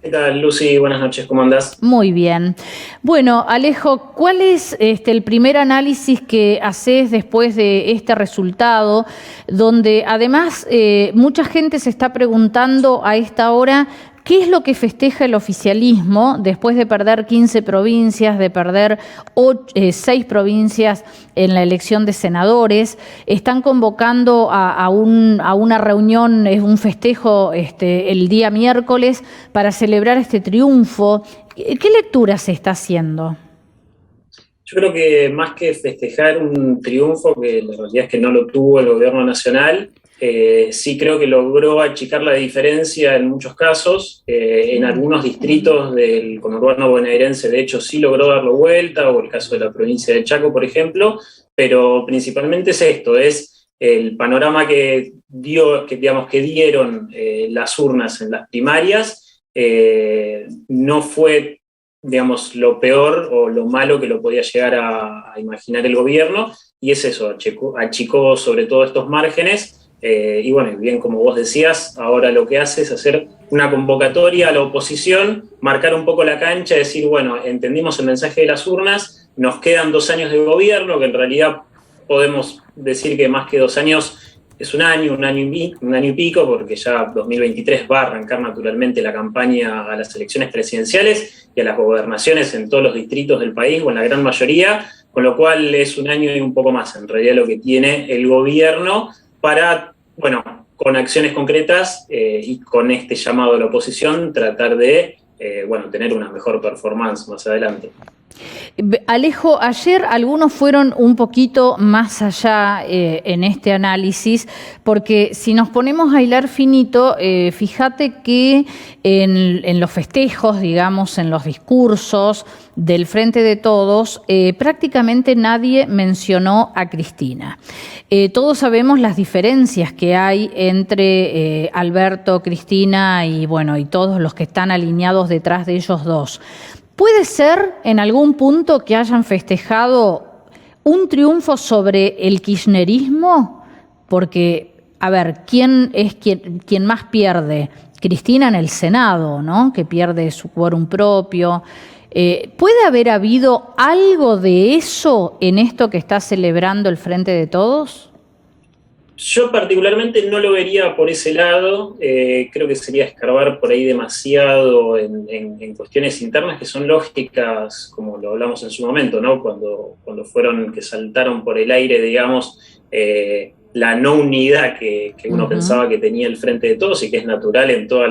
¿Qué tal, Lucy? Buenas noches, ¿cómo andás? Muy bien. Bueno, Alejo, ¿cuál es el primer análisis que haces después de este resultado, donde además mucha gente se está preguntando a esta hora qué es lo que festeja el oficialismo después de perder 15 provincias, de perder 6 provincias en la elección de senadores? Están convocando a una reunión, es un festejo el día miércoles para celebrar este triunfo. ¿Qué lectura se está haciendo? Yo creo que más que festejar un triunfo, que la realidad es que no lo tuvo el gobierno nacional, sí creo que logró achicar la diferencia en muchos casos. En algunos distritos del conurbano bonaerense, de hecho, sí logró darlo vuelta, o el caso de la provincia de Chaco, por ejemplo, pero principalmente es esto, es el panorama digamos, que dieron las urnas en las primarias. No fue, digamos, lo peor o lo malo que lo podía llegar a imaginar el gobierno, y es eso, achicó sobre todo estos márgenes. Y bueno, bien como vos decías, ahora lo que hace es hacer una convocatoria a la oposición, marcar un poco la cancha, decir, bueno, entendimos el mensaje de las urnas, nos quedan 2 años de gobierno, que en realidad podemos decir que más que 2 años es un año y pico, porque ya 2023 va a arrancar naturalmente la campaña a las elecciones presidenciales y a las gobernaciones en todos los distritos del país, o en la gran mayoría, con lo cual es un año y un poco más, en realidad, lo que tiene el gobierno para, bueno, con acciones concretas y con este llamado a la oposición, tratar de, bueno, tener una mejor performance más adelante. Alejo, ayer algunos fueron un poquito más allá en este análisis, porque si nos ponemos a hilar finito, fíjate que en los festejos, digamos, en los discursos del Frente de Todos, prácticamente nadie mencionó a Cristina. Todos sabemos las diferencias que hay entre Alberto, Cristina y, bueno, y todos los que están alineados detrás de ellos dos. ¿Puede ser en algún punto que hayan festejado un triunfo sobre el kirchnerismo? Porque, a ver, ¿quién es quien más pierde? Cristina en el Senado, ¿no? Que pierde su quórum propio. ¿Puede haber habido algo de eso en esto que está celebrando el Frente de Todos? Yo particularmente no lo vería por ese lado. Creo que sería escarbar por ahí demasiado en cuestiones internas que son lógicas, como lo hablamos en su momento, ¿no? Cuando fueron, que saltaron por el aire, digamos, la no unidad que uno pensaba que tenía el Frente de Todos, y que es natural en todas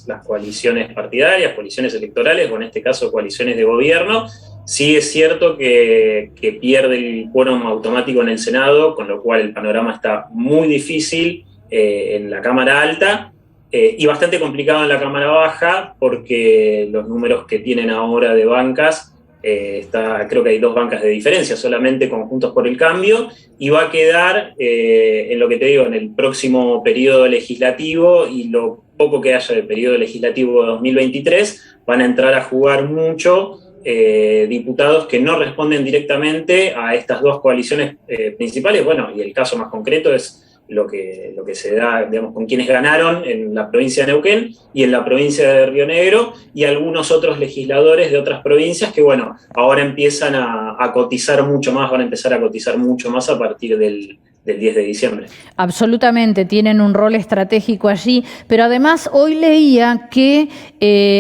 las coaliciones partidarias, coaliciones electorales, o en este caso coaliciones de gobierno. Sí es cierto que pierde el quórum automático en el Senado, con lo cual el panorama está muy difícil en la Cámara Alta, y bastante complicado en la Cámara Baja, porque los números que tienen ahora de bancas, creo que hay 2 bancas de diferencia solamente con Juntos por el Cambio, y va a quedar, en lo que te digo, en el próximo periodo legislativo, y lo poco que haya del periodo legislativo de 2023, van a entrar a jugar mucho diputados que no responden directamente a estas 2 coaliciones principales. Bueno, y el caso más concreto es lo que se da, digamos, con quienes ganaron en la provincia de Neuquén y en la provincia de Río Negro, y algunos otros legisladores de otras provincias que, bueno, ahora empiezan a cotizar mucho más, van a empezar a cotizar mucho más a partir del 10 de diciembre. Absolutamente, tienen un rol estratégico allí, pero además hoy leía que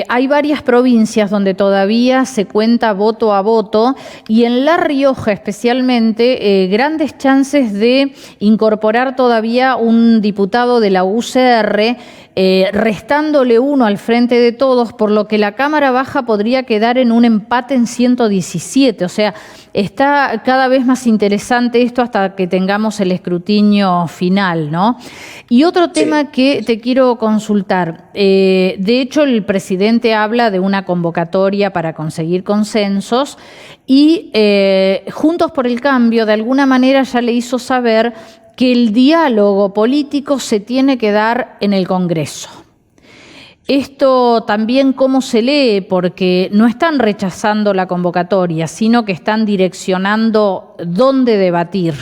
hay varias provincias donde todavía se cuenta voto a voto, y en La Rioja especialmente grandes chances de incorporar todavía un diputado de la UCR, restándole uno al Frente de Todos, por lo que la Cámara Baja podría quedar en un empate en 117. O sea, está cada vez más interesante esto hasta que tengamos el escrutinio final, ¿no? Y otro tema que te quiero consultar. De hecho, el presidente habla de una convocatoria para conseguir consensos, y Juntos por el Cambio de alguna manera ya le hizo saber que el diálogo político se tiene que dar en el Congreso. Esto también, ¿cómo se lee? Porque no están rechazando la convocatoria, sino que están direccionando dónde debatir.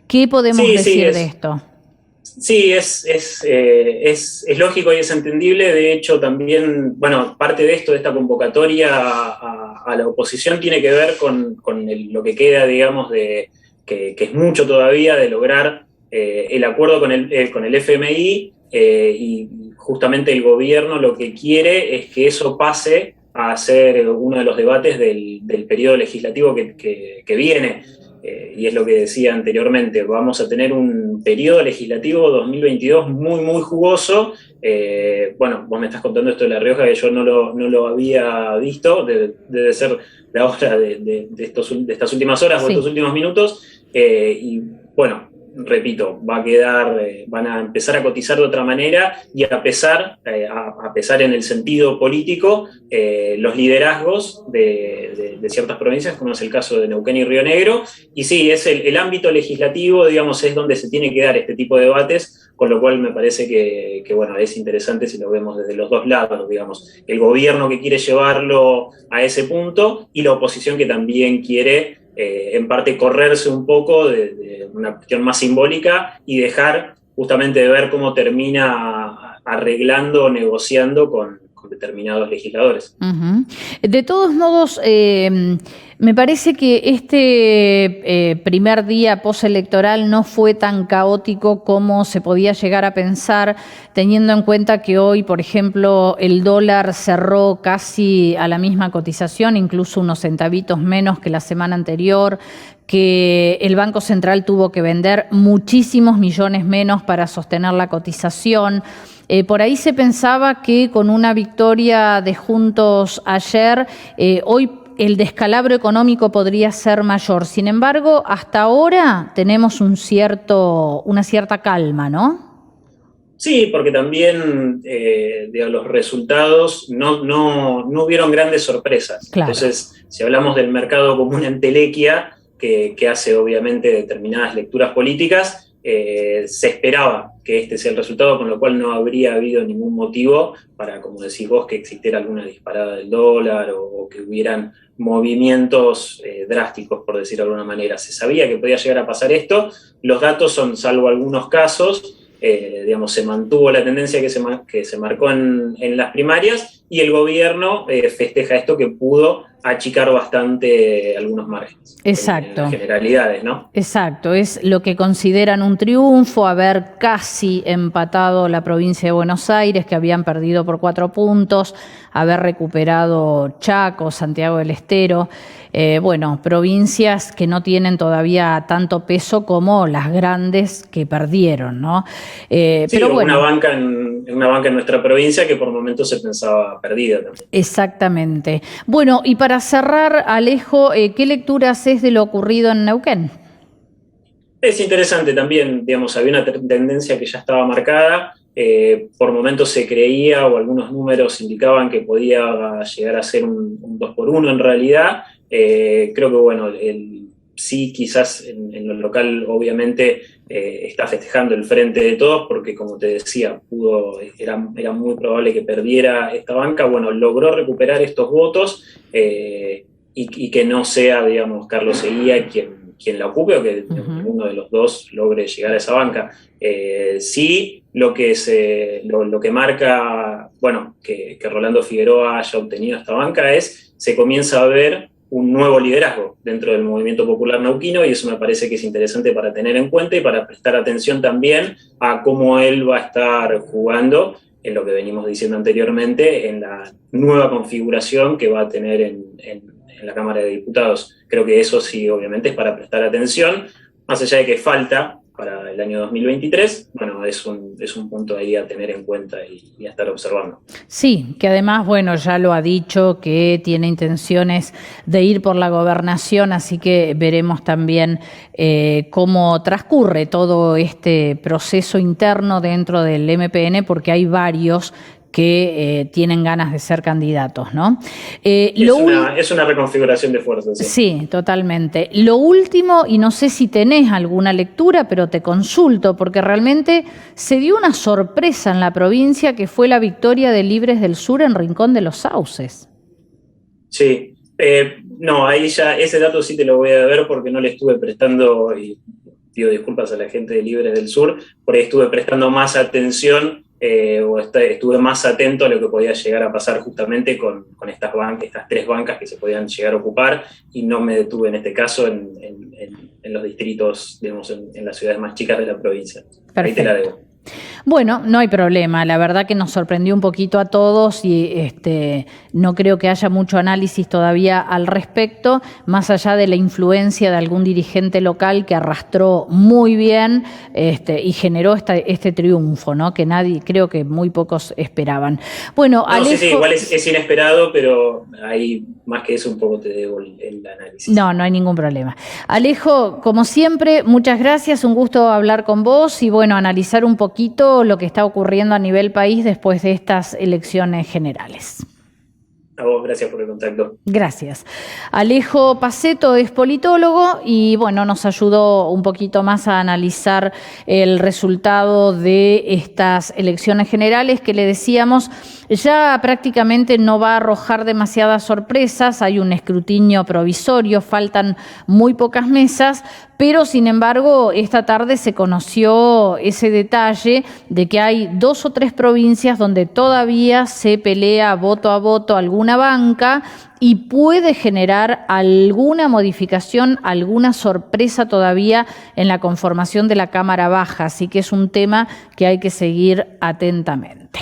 ¿Qué podemos decir de esto? Sí, es lógico y es entendible. De hecho, también, bueno, parte de esto, de esta convocatoria a la oposición, tiene que ver con lo que queda, digamos, que es mucho todavía, de lograr el acuerdo con el FMI, y justamente el gobierno lo que quiere es que eso pase a ser uno de los debates del periodo legislativo que viene. Y es lo que decía anteriormente, vamos a tener un periodo legislativo 2022 muy, muy jugoso. Bueno, vos me estás contando esto de La Rioja, que yo no lo había visto, debe ser la hora de estas últimas horas, sí, o estos últimos minutos. Y bueno, repito, van a empezar a cotizar de otra manera, y a pesar en el sentido político, los liderazgos de ciertas provincias, como es el caso de Neuquén y Río Negro. Y sí, es el ámbito legislativo, digamos, es donde se tiene que dar este tipo de debates, con lo cual me parece que bueno, es interesante si lo vemos desde los dos lados, digamos, el gobierno que quiere llevarlo a ese punto y la oposición que también quiere, en parte, correrse un poco de una cuestión más simbólica y dejar justamente de ver cómo termina arreglando o negociando con determinados legisladores. Uh-huh. De todos modos, me parece que este primer día postelectoral no fue tan caótico como se podía llegar a pensar, teniendo en cuenta que hoy, por ejemplo, el dólar cerró casi a la misma cotización, incluso unos centavitos menos que la semana anterior, que el Banco Central tuvo que vender muchísimos millones menos para sostener la cotización. Por ahí se pensaba que con una victoria de Juntos ayer, hoy el descalabro económico podría ser mayor. Sin embargo, hasta ahora tenemos una cierta calma, ¿no? Sí, porque también los resultados no hubieron grandes sorpresas. Claro. Entonces, si hablamos del mercado como una entelequia que hace obviamente determinadas lecturas políticas, se esperaba que este sea el resultado, con lo cual no habría habido ningún motivo para, como decís vos, que existiera alguna disparada del dólar o que hubieran movimientos drásticos, por decirlo de alguna manera. Se sabía que podía llegar a pasar esto. Los datos son, salvo algunos casos, digamos, se mantuvo la tendencia que se marcó en las primarias, y el gobierno festeja esto, que pudo achicar bastante algunos márgenes. Exacto. En las generalidades, ¿no? Exacto, es lo que consideran un triunfo, haber casi empatado la provincia de Buenos Aires, que habían perdido por 4 puntos, haber recuperado Chaco, Santiago del Estero, bueno, provincias que no tienen todavía tanto peso como las grandes que perdieron, ¿no? Sí, pero bueno, una banca en nuestra provincia que por momentos se pensaba perdida también. Exactamente. Bueno, y para cerrar, Alejo, ¿qué lectura haces de lo ocurrido en Neuquén? Es interesante también, digamos, había una tendencia que ya estaba marcada. Por momentos se creía, o algunos números indicaban, que podía llegar a ser un 2-1 en realidad. Creo que, bueno, sí, quizás en lo local, obviamente, está festejando el Frente de Todos, porque, como te decía, era muy probable que perdiera esta banca. Bueno, logró recuperar estos votos, y que no sea, digamos, Carlos Eguía quien la ocupe, o que uno de los dos logre llegar a esa banca. Sí, lo que marca, bueno, que Rolando Figueroa haya obtenido esta banca se comienza a ver un nuevo liderazgo dentro del movimiento popular neuquino, y eso me parece que es interesante para tener en cuenta y para prestar atención también a cómo él va a estar jugando en lo que venimos diciendo anteriormente, en la nueva configuración que va a tener en la Cámara de Diputados. Creo que eso sí, obviamente, es para prestar atención, más allá de que falta para el año 2023, bueno, es un punto ahí a tener en cuenta y a estar observando. Sí, que además, bueno, ya lo ha dicho, que tiene intenciones de ir por la gobernación, así que veremos también cómo transcurre todo este proceso interno dentro del MPN, porque hay varios que tienen ganas de ser candidatos, ¿no? Es una reconfiguración de fuerzas. Sí, totalmente. Lo último, y no sé si tenés alguna lectura, pero te consulto, porque realmente se dio una sorpresa en la provincia, que fue la victoria de Libres del Sur en Rincón de los Sauces. Sí, no, ahí ya ese dato sí te lo voy a ver, porque no le estuve prestando pido disculpas a la gente de Libres del Sur, por ahí estuve prestando más atención estuve más atento a lo que podía llegar a pasar justamente con estas tres bancas que se podían llegar a ocupar, y no me detuve en este caso en los distritos, digamos, en las ciudades más chicas de la provincia. Perfecto. Ahí te la debo. Bueno, no hay problema. La verdad que nos sorprendió un poquito a todos y no creo que haya mucho análisis todavía al respecto, más allá de la influencia de algún dirigente local que arrastró muy bien y generó este triunfo, ¿no? Que creo que muy pocos esperaban. Bueno, no, Alejo, sí, igual es inesperado, pero ahí más que eso un poco te debo el análisis. No hay ningún problema. Alejo, como siempre, muchas gracias, un gusto hablar con vos y bueno, analizar un poquito lo que está ocurriendo a nivel país después de estas elecciones generales. A vos, gracias por el contacto. Gracias. Alejo Pacetto es politólogo y bueno, nos ayudó un poquito más a analizar el resultado de estas elecciones generales que le decíamos ya prácticamente no va a arrojar demasiadas sorpresas, hay un escrutinio provisorio, faltan muy pocas mesas, pero sin embargo esta tarde se conoció ese detalle de que hay 2 o 3 provincias donde todavía se pelea voto a voto alguna banca y puede generar alguna modificación, alguna sorpresa todavía en la conformación de la Cámara Baja, así que es un tema que hay que seguir atentamente.